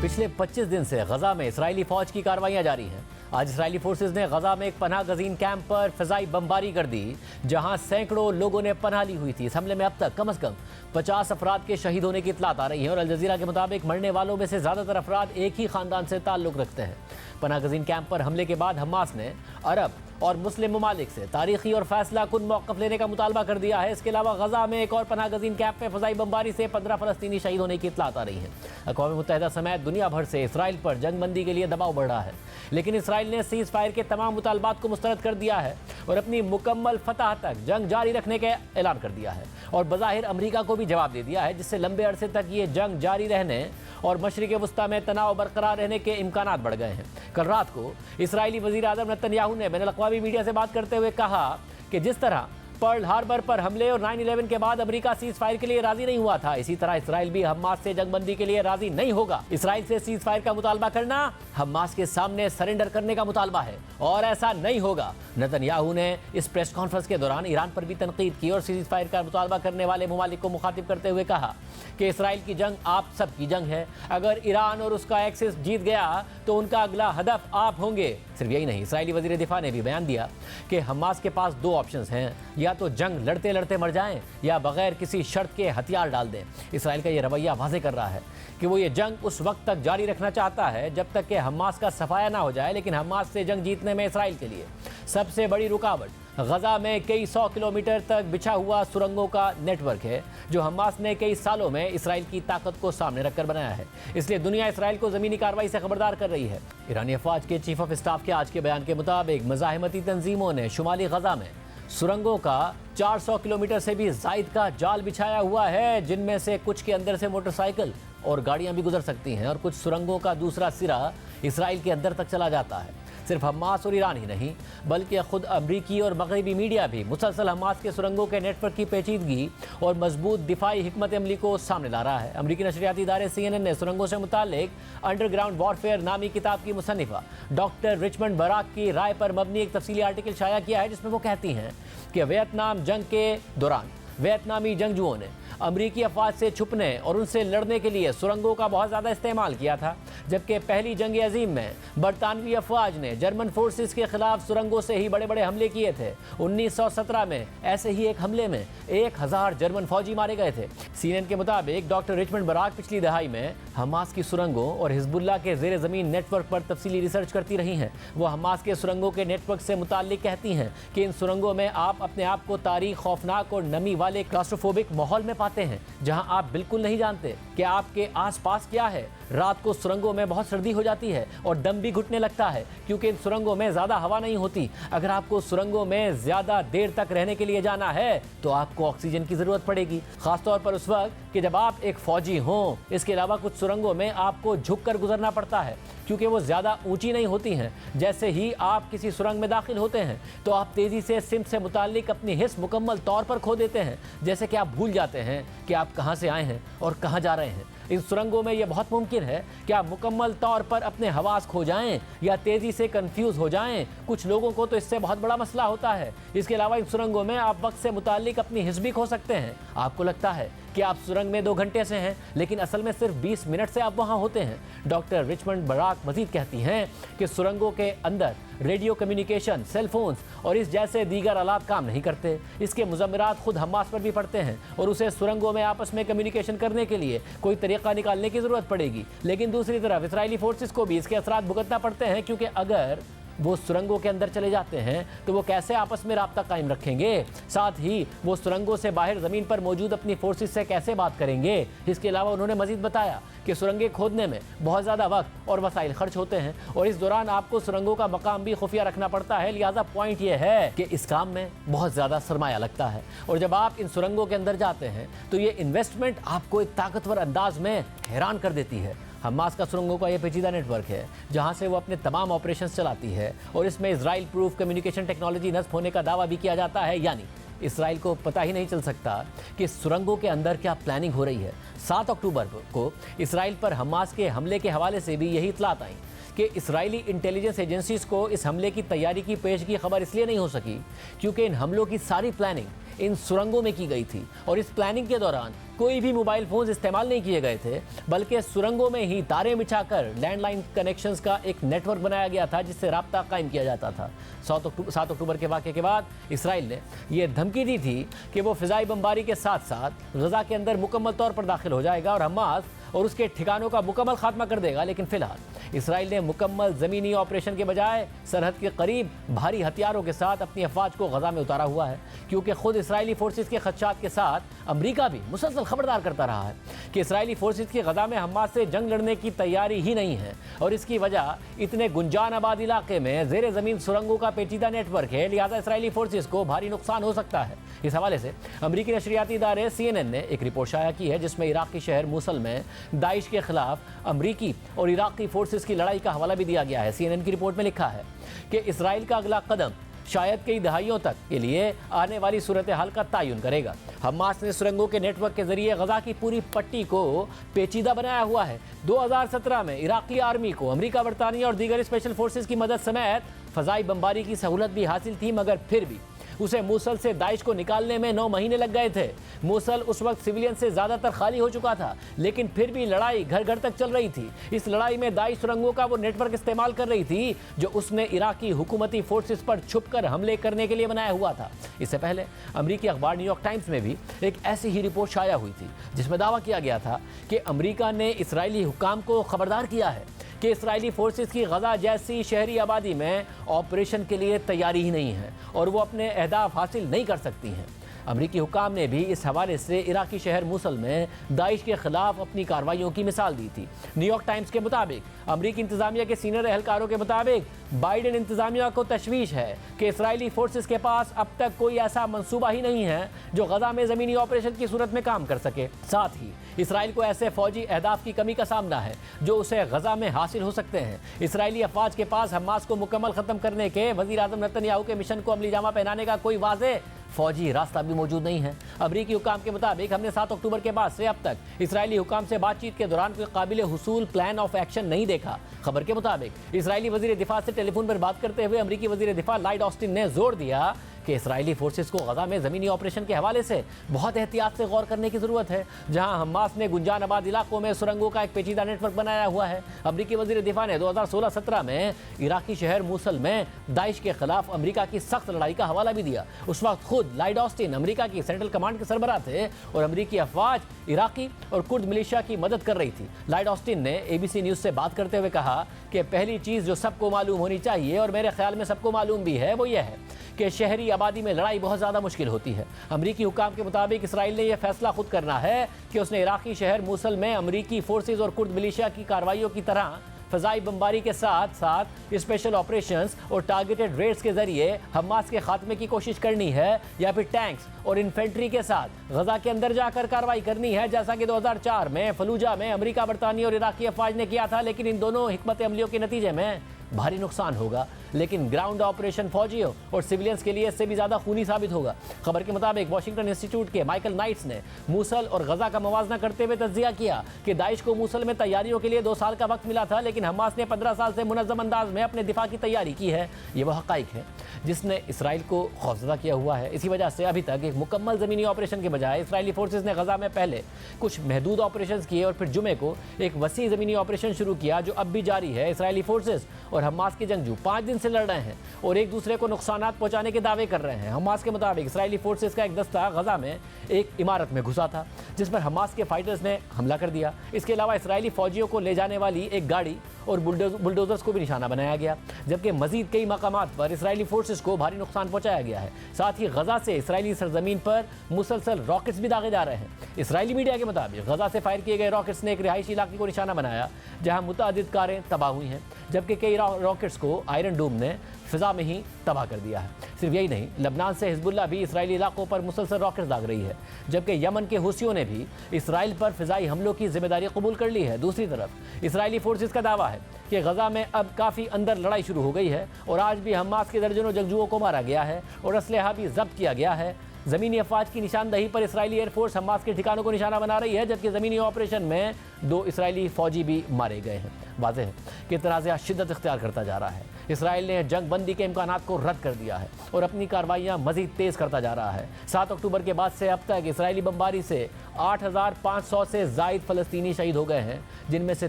पिछले 25 दिन से गजा में इसराइली फौज की कार्रवाइयां जारी हैं। आज इसराइली फोर्सेज ने गजा में एक पनाह गजीन कैंप पर फिजाई बमबारी कर दी, जहां सैकड़ों लोगों ने पनाह ली हुई थी। इस हमले में अब तक कम से कम 50 अफराद के शहीद होने की इतलात आ रही है और अल जजीरा के मुताबिक मरने वालों में से ज़्यादातर अफराद एक ही खानदान से ताल्लुक़ रखते हैं। पनाह गजीन कैंप पर हमले के बाद हमास ने अरब और मुस्लिम ममालिक से तारीखी और फैसला कुन मौक़िफ़ लेने का मुतालबा कर दिया है। इसके अलावा गजा में एक और पनाह गजीन कैंप में फ़िज़ाई बमबारी से 15 फ़लस्तीनी शहीद होने की इतलात आ रही है। अक़वाम मुत्तहिदा समेत दुनिया भर से इसराइल पर जंगबंदी के लिए दबाव बढ़ रहा है, लेकिन इसराइल ने सीज़ फायर के तमाम मुतालबात को मुस्तरद कर दिया है और अपनी मुकम्मल फतह तक जंग जारी रखने का ऐलान कर दिया है और बज़ाहिर अमरीका को भी जवाब दे दिया है, जिससे लंबे अरसे तक ये जंग जारी रहने और मशरिक़ वस्ता में तनाव बरकरार रहने के इम्कानात बढ़ गए हैं। कल रात को इसराइली वज़ीर आज़म नेतन्याहू ने बैनुल-अक़वामी मीडिया से बात करते हुए कहा कि जिस तरह पर्ल हार्बर पर हमले और 9/11 के बाद अमेरिका सीज़ फायर के लिए राजी नहीं हुआ था, इसी तरह इसराइल भी हमास से जंगबंदी के लिए राजी नहीं होगा। इसराइल से सीज़ फायर का मुतालबा करना हमास के सामने सरेंडर करने का मुतालबा है और ऐसा नहीं होगा। नेतन्याहू ने इस प्रेस कॉन्फ्रेंस के दौरान ईरान पर भी तनकीद की और सीज़ फायर का मुतालबा करने वाले ममालिक को मुखातिब करते हुए कहा कि इसराइल की जंग आप सब की जंग है। अगर ईरान और उसका एक्सिस जीत गया तो उनका अगला हदफ आप होंगे। सिर्फ यही नहीं, इसराइली वज़ीर दिफा ने भी बयान दिया कि हमास के पास दो ऑप्शंस हैं, या तो जंग लड़ते लड़ते मर जाएं या बगैर किसी शर्त के हथियार डाल दें। इसराइल का ये रवैया वाज़ेह कर रहा है कि वो ये जंग उस वक्त तक जारी रखना चाहता है जब तक कि हमास का सफाया ना हो जाए, लेकिन हमास से जंग जीतने में इसराइल के लिए सबसे बड़ी रुकावट गजा में कई 100 किलोमीटर तक बिछा हुआ सुरंगों का नेटवर्क है, जो हमास ने कई सालों में इसराइल की ताकत को सामने रखकर बनाया है। इसलिए दुनिया इसराइल को ज़मीनी कार्रवाई से खबरदार कर रही है। ईरानी अफवाज के चीफ ऑफ स्टाफ के आज के बयान के मुताबिक मज़ाहिमती तंजीमों ने शुमाली गजा में सुरंगों का 400 किलोमीटर से भी ज़ायद का जाल बिछाया हुआ है, जिनमें से कुछ के अंदर से मोटरसाइकिल और गाड़ियां भी गुजर सकती हैं और कुछ सुरंगों का दूसरा सिरा इसराइल के अंदर तक चला जाता है। सिर्फ हमास और ईरान ही नहीं, बल्कि खुद अमरीकी और मगरबी मीडिया भी मुसलसल हमास के सुरंगों के नेटवर्क की पेचीदगी और मजबूत दिफाई हिकमत अमली को सामने ला रहा है। अमरीकी नशरियाती इदारे CNN ने सुरंगों से मुतालिक अंडरग्राउंड वॉरफेयर नामी किताब की मुसन्निफा डॉक्टर रिचमंड बराक की राय पर मबनी एक तफसीली आर्टिकल शाया किया है, जिसमें वो कहती हैं कि वियतनाम जंग के दौरान वियतनामी जंगजुओं ने अमरीकी अफवाज से छुपने और उनसे लड़ने के लिए सुरंगों का बहुत ज़्यादा इस्तेमाल किया था, जबकि पहली जंग अजीम में बरतानवी अफवाज ने जर्मन फोर्सेस के खिलाफ सुरंगों से ही बड़े बड़े हमले किए थे। 1917 में ऐसे ही एक हमले में 1000 जर्मन फौजी मारे गए थे। CNN के मुताबिक डॉक्टर रिचमंड बराक पिछली दहाई में हमास की सुरंगों और हिजबुल्लाह के ज़ेर ज़मीन नेटवर्क पर तफसीली रिसर्च करती रही हैं। वो हमास के सुरंगों के नेटवर्क से मुताल्लिक कहती हैं कि इन सुरंगों में आप अपने आप को तारीख, खौफनाक और नमी वाले क्लास्ट्रोफोबिक माहौल में पाते हैं, जहां आप बिल्कुल नहीं जानते कि आपके आसपास क्या है। रात को सुरंगों में बहुत सर्दी हो जाती है और दम भी घुटने लगता है, क्योंकि इन सुरंगों में ज़्यादा हवा नहीं होती। अगर आपको सुरंगों में ज़्यादा देर तक रहने के लिए जाना है तो आपको ऑक्सीजन की ज़रूरत पड़ेगी, ख़ासतौर पर उस वक्त कि जब आप एक फ़ौजी हों। इसके अलावा कुछ सुरंगों में आपको झुक कर गुजरना पड़ता है, क्योंकि वो ज़्यादा ऊंची नहीं होती हैं। जैसे ही आप किसी सुरंग में दाखिल होते हैं तो आप तेज़ी से सिम से मुताल्लिक अपनी हिस्स मुकम्मल तौर पर खो देते हैं, जैसे कि आप भूल जाते हैं कि आप कहाँ से आए हैं और कहाँ जा रहे हैं। इन सुरंगों में यह बहुत मुमकिन है कि आप मुकम्मल तौर पर अपने हवास खो जाएं या तेज़ी से कंफ्यूज हो जाएं। कुछ लोगों को तो इससे बहुत बड़ा मसला होता है। इसके अलावा इन सुरंगों में आप वक्त से मुताल्लिक अपनी हिस्स भी खो सकते हैं। आपको लगता है कि आप सुरंग में 2 घंटे से हैं, लेकिन असल में सिर्फ 20 मिनट से आप वहाँ होते हैं। डॉक्टर रिचमंड बराक मजीद कहती हैं कि सुरंगों के अंदर रेडियो कम्युनिकेशन, सेलफोन्स और इस जैसे दीगर आलात काम नहीं करते। इसके मुज़म्मिरात खुद हमास पर भी पड़ते हैं और उसे सुरंगों में आपस में कम्युनिकेशन करने के लिए कोई तरीक़ा निकालने की ज़रूरत पड़ेगी। लेकिन दूसरी तरफ इसराइली फोर्सेस को भी इसके असरात भुगतना पड़ते हैं, क्योंकि अगर वो सुरंगों के अंदर चले जाते हैं तो वो कैसे आपस में राब्ता कायम रखेंगे, साथ ही वो सुरंगों से बाहर ज़मीन पर मौजूद अपनी फोर्सेस से कैसे बात करेंगे। इसके अलावा उन्होंने मजीद बताया कि सुरंगें खोदने में बहुत ज़्यादा वक्त और वसाइल खर्च होते हैं और इस दौरान आपको सुरंगों का मकाम भी खुफिया रखना पड़ता है। लिहाजा पॉइंट ये है कि इस काम में बहुत ज़्यादा सरमाया लगता है और जब आप इन सुरंगों के अंदर जाते हैं तो ये इन्वेस्टमेंट आपको एक ताकतवर अंदाज में हैरान कर देती है। हमास का सुरंगों का ये पेचीदा नेटवर्क है, जहां से वो अपने तमाम ऑपरेशंस चलाती है और इसमें इजराइल प्रूफ कम्युनिकेशन टेक्नोलॉजी नस्ब होने का दावा भी किया जाता है। यानी इसराइल को पता ही नहीं चल सकता कि सुरंगों के अंदर क्या प्लानिंग हो रही है। 7 अक्टूबर को इसराइल पर हमास के हमले के हवाले से भी यही इतलात आई कि इसराइली इंटेलिजेंस एजेंसीज को इस हमले की तैयारी की पेशगी खबर इसलिए नहीं हो सकी क्योंकि इन हमलों की सारी प्लानिंग इन सुरंगों में की गई थी और इस प्लानिंग के दौरान कोई भी मोबाइल फोन्स इस्तेमाल नहीं किए गए थे, बल्कि सुरंगों में ही तारें बिछाकर लैंडलाइन कनेक्शंस का एक नेटवर्क बनाया गया था जिससे राब्ता कायम किया जाता था। 7 अक्टूबर के वाक़े के बाद इसराइल ने यह धमकी दी थी कि वो फ़िज़ाई बमबारी के साथ साथ गज़ा के अंदर मुकम्मल तौर पर दाखिल हो जाएगा और हमास और उसके ठिकानों का मुकम्मल खात्मा कर देगा। लेकिन फिलहाल इसराइल ने मुकम्मल ज़मीनी ऑपरेशन के बजाय सरहद के करीब भारी हथियारों के साथ अपनी अफवाज को गज़ा में उतारा हुआ है, क्योंकि खुद इसराइली फोर्सेस के खदशात के साथ अमरीका भी मुसलसल खबरदार करता रहा है कि इसराइली फोर्सेस की गज़ा में हमास से जंग लड़ने की तैयारी ही नहीं है और इसकी वजह इतने गुंजान आबाद इलाके में ज़ेर ज़मीन सुरंगों का पेचीदा नेटवर्क है, लिहाजा इसराइली फोर्सेस को भारी नुकसान हो सकता है। इस हवाले से अमरीकी नशरियाती इदारे CNN ने एक रिपोर्ट शाया की है जिसमें इराक़ी शहर मूसल में दाइश के खिलाफ अमरीकी और इराक़ी फोर्सेस की लड़ाई का हवाला भी दिया गया है। CNN की रिपोर्ट में लिखा है कि इसराइल का अगला कदम शायद कई दहाइयों तक के लिए आने वाली सूरत हाल का तयन करेगा। हमास ने सुरंगों के नेटवर्क के जरिए गज़ा की पूरी पट्टी को पेचीदा बनाया हुआ है। 2017 में इराक़ी आर्मी को अमरीका, बरतानिया और दीगर स्पेशल फोर्सेस की मदद समेत फ़ज़ाई बमबारी की सहूलत भी हासिल थी, मगर फिर भी उसे मूसल से दाइश को निकालने में 9 महीने लग गए थे। मूसल उस वक्त सिविलियन से ज़्यादातर खाली हो चुका था, लेकिन फिर भी लड़ाई घर घर तक चल रही थी। इस लड़ाई में दाइश सुरंगों का वो नेटवर्क इस्तेमाल कर रही थी जो उसने इराकी हुकूमती फोर्सेस पर छुपकर हमले करने के लिए बनाया हुआ था। इससे पहले अमरीकी अखबार न्यूयॉर्क टाइम्स में भी एक ऐसी ही रिपोर्ट शाया हुई थी जिसमें दावा किया गया था कि अमरीका ने इसराइली हुक्काम को खबरदार किया है कि इसराइली फोर्सेस की गज़ा जैसी शहरी आबादी में ऑपरेशन के लिए तैयारी ही नहीं है और वो अपने अहदाफ हासिल नहीं कर सकती हैं। अमरीकी हुक्काम ने भी इस हवाले से इराकी शहर मूसल में दाइश के खिलाफ अपनी कार्रवाइयों की मिसाल दी थी। न्यूयॉर्क टाइम्स के मुताबिक अमरीकी इंतजामिया के सीनियर एहलकारों के मुताबिक बाइडेन इंतजामिया को तशवीश है कि इसराइली फोर्सेस के पास अब तक कोई ऐसा मंसूबा ही नहीं है जो गज़ा में ज़मीनी ऑपरेशन की सूरत में काम कर सके। साथ ही इसराइल को ऐसे फौजी अहदाफ की कमी का सामना है जो उसे गज़ा में हासिल हो सकते हैं। इसराइली अफवाज के पास हमास को मुकम्मल ख़त्म करने के वज़ीर आज़म नेतन्याहू के मिशन को अमली जामा पहनाने का कोई वाज़ेह फौजी रास्ता भी मौजूद नहीं है। अमरीकी हुकाम के मुताबिक हमने 7 अक्टूबर के बाद से अब तक इसराइली हुकाम से बातचीत के दौरान कोई काबिल हुसूल प्लान ऑफ एक्शन नहीं देखा। खबर के मुताबिक इसराइली वज़ीर दिफा से टेलीफोन पर बात करते हुए अमरीकी वज़ीर दिफा लॉयड ऑस्टिन ने जोर दिया कि इसराइली फोर्सेस को गज़ा में ज़मीनी ऑपरेशन के हवाले से बहुत एहतियात से गौर करने की ज़रूरत है, जहां हमास ने गुंजान आबाद इलाकों में सुरंगों का एक पेचीदा नेटवर्क बनाया हुआ है। अमरीकी वज़ीर दिफा ने 2016-17 में इराकी शहर मूसल में दाइश के खिलाफ अमरीका की सख्त लड़ाई का हवाला भी दिया। उस वक्त खुद लॉयड ऑस्टिन अमरीका की सेंट्रल कमांड के सरबराह थे और अमरीकी अफवाज इराकी और कुर्द मिलिशिया की मदद कर रही थी। लॉयड ऑस्टिन ने ABC न्यूज़ से बात करते हुए कहा कि पहली चीज़ जो सबको मालूम होनी चाहिए और मेरे ख्याल में सबको मालूम भी है वो ये है कि शहरी आबादी में लड़ाई बहुत ज़्यादा मुश्किल होती है। अमरीकी हुकाम के मुताबिक इसराइल ने यह फैसला खुद करना है कि उसने इराकी शहर मूसल में अमरीकी फोर्सेज और कुर्द मिलिशिया की कार्रवाइयों की तरह फ़ज़ाई बमबारी के साथ साथ स्पेशल ऑपरेशंस और टारगेटेड रेड्स के जरिए हमास के खात्मे की कोशिश करनी है या फिर टैंक्स और इन्फेंट्री के साथ गज़ा के अंदर जाकर कार्रवाई करनी है, जैसा कि 2004 में फलूजा में अमरीका, बरतानिया और इराकी अफवाज ने किया था। लेकिन इन दोनों हिकमत अमलियों के नतीजे में भारी नुकसान होगा, लेकिन ग्राउंड ऑपरेशन फौजियों और सिविलियंस के लिए इससे भी ज़्यादा खूनी साबित होगा। खबर के मुताबिक वाशिंगटन इंस्टीट्यूट के माइकल नाइट्स ने मूसल और गज़ा का मवाजना करते हुए तज्जिया किया कि दाइश को मूसल में तैयारियों के लिए 2 साल का वक्त मिला था, लेकिन हमास ने 15 साल से मुनज़्ज़म अंदाज में अपने दिफा की तैयारी की है। ये वह हक़ाइक़ है जिसने इसराइल को खौफज़दा किया हुआ है। इसी वजह से अभी तक एक मुकम्मल ज़मीनी ऑपरेशन के बजाय इसराइली फोर्सेज ने गज़ा में पहले कुछ महदूद ऑपरेशन किए और फिर जुमे को एक वसी ज़मीनी ऑपरेशन शुरू किया जो अब भी जारी है। इसराइली फोर्सेज और हमास के जंगजू 5 दिन से लड़ रहे हैं और एक दूसरे को नुकसानात पहुंचाने के दावे कर रहे हैं। हमास के मुताबिक इसराइली फोर्सेस का एक दस्ता गज़ा में एक इमारत में घुसा था जिस पर हमास के फाइटर्स ने हमला कर दिया। इसके अलावा इसराइली फौजियों को ले जाने वाली एक गाड़ी और बुलडोजर्स को भी निशाना बनाया गया, जबकि मजीद कई मकामात पर इसराइली फोर्सेस को भारी नुकसान पहुंचाया गया है। साथ ही गज़ा से इसराइली सरजमीन पर मुसलसल रॉकेट्स भी दागे जा रहे हैं। इसराइली मीडिया के मुताबिक गज़ा से फायर किए गए रॉकेट्स ने एक रिहायशी इलाके को निशाना बनाया जहां मुतअद्दिद कारें तबाह हुई हैं, जबकि कई रॉकेट्स को आयरन डोम ने फ़िज़ा में ही तबाह कर दिया है। सिर्फ यही नहीं, लबनान से हिजबुल्लाह भी इसराइली इलाकों पर मुसलसल रॉकेट्स दाग रही है, जबकि यमन के हुसियों ने भी इसराइल पर फ़िज़ाई हमलों की जिम्मेदारी कबूल कर ली है। दूसरी तरफ इसराइली फोर्सेस का दावा है कि गज़ा में अब काफ़ी अंदर लड़ाई शुरू हो गई है और आज भी हमास के दर्जनों जंगजुओं को मारा गया है और असलहा भी जब्त किया गया है। ज़मीनी अफवाज की निशानदही पर इसराइली एयरफोर्स हमास के ठिकानों को निशाना बना रही है, जबकि ज़मीनी ऑपरेशन में 2 इसराइली फौजी भी मारे गए हैं। वाज़ेह है कि तनाज़ा शिद्दत इख्तियार करता जा रहा है। इसराइल ने जंग बंदी के इम्कानात को रद्द कर दिया है और अपनी कार्रवाइयाँ मज़ीद तेज़ करता जा रहा है। 7 अक्टूबर के बाद से अब तक इसराइली बमबारी से 8,500 से ज़ायद फ़लस्तीनी शहीद हो गए हैं, जिनमें से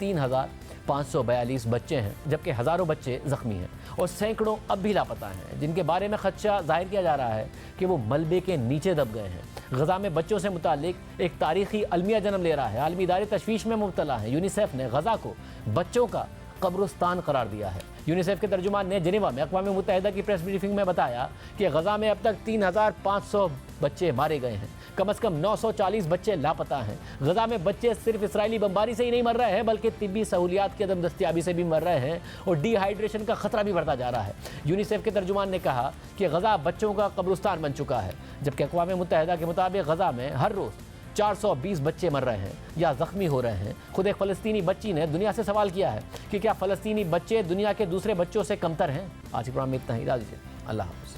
3,542 बच्चे हैं, जबकि हज़ारों बच्चे ज़ख्मी हैं और सैकड़ों अब भी लापता हैं, जिनके बारे में खदशा जाहिर किया जा रहा है कि वो मलबे के नीचे दब गए हैं। गज़ा में बच्चों से मुताल्लिक एक तारीखी अलमिया जन्म ले रहा है। आलमी इदारे तशवीश में मुब्तला हैं। यूनिसेफ ने गज़ा को बच्चों का कब्रिस्तान करार दिया है। यूनिसेफ के तर्जुमान ने जिनेवा में अक़वाम मुत्तहिदा की प्रेस ब्रीफिंग में बताया कि गज़ा में अब तक 3,500 बच्चे मारे गए हैं, कम से कम 940 बच्चे लापता हैं। गज़ा में बच्चे सिर्फ इसराइली बमबारी से ही नहीं मर रहे हैं, बल्कि तिब्बी सहूलियात की अदम दस्तियाबी से भी मर रहे हैं और डिहाइड्रेशन का खतरा भी बढ़ता जा रहा है। यूनिसेफ के तर्जुमान ने कहा कि गज़ा बच्चों का कब्रिस्तान बन चुका है, जबकि अक़वाम मुत्तहिदा के मुताबिक गज़ा में हर रोज़ 420 बच्चे मर रहे हैं या ज़ख्मी हो रहे हैं। खुद एक फ़लस्तीनी बच्ची ने दुनिया से सवाल किया है कि क्या फ़लस्तीनी बच्चे दुनिया के दूसरे बच्चों से कमतर हैं। आज के प्रोग्राम में इतना ही। इजाज़त दीजिए। अल्लाह हाफ़िज़।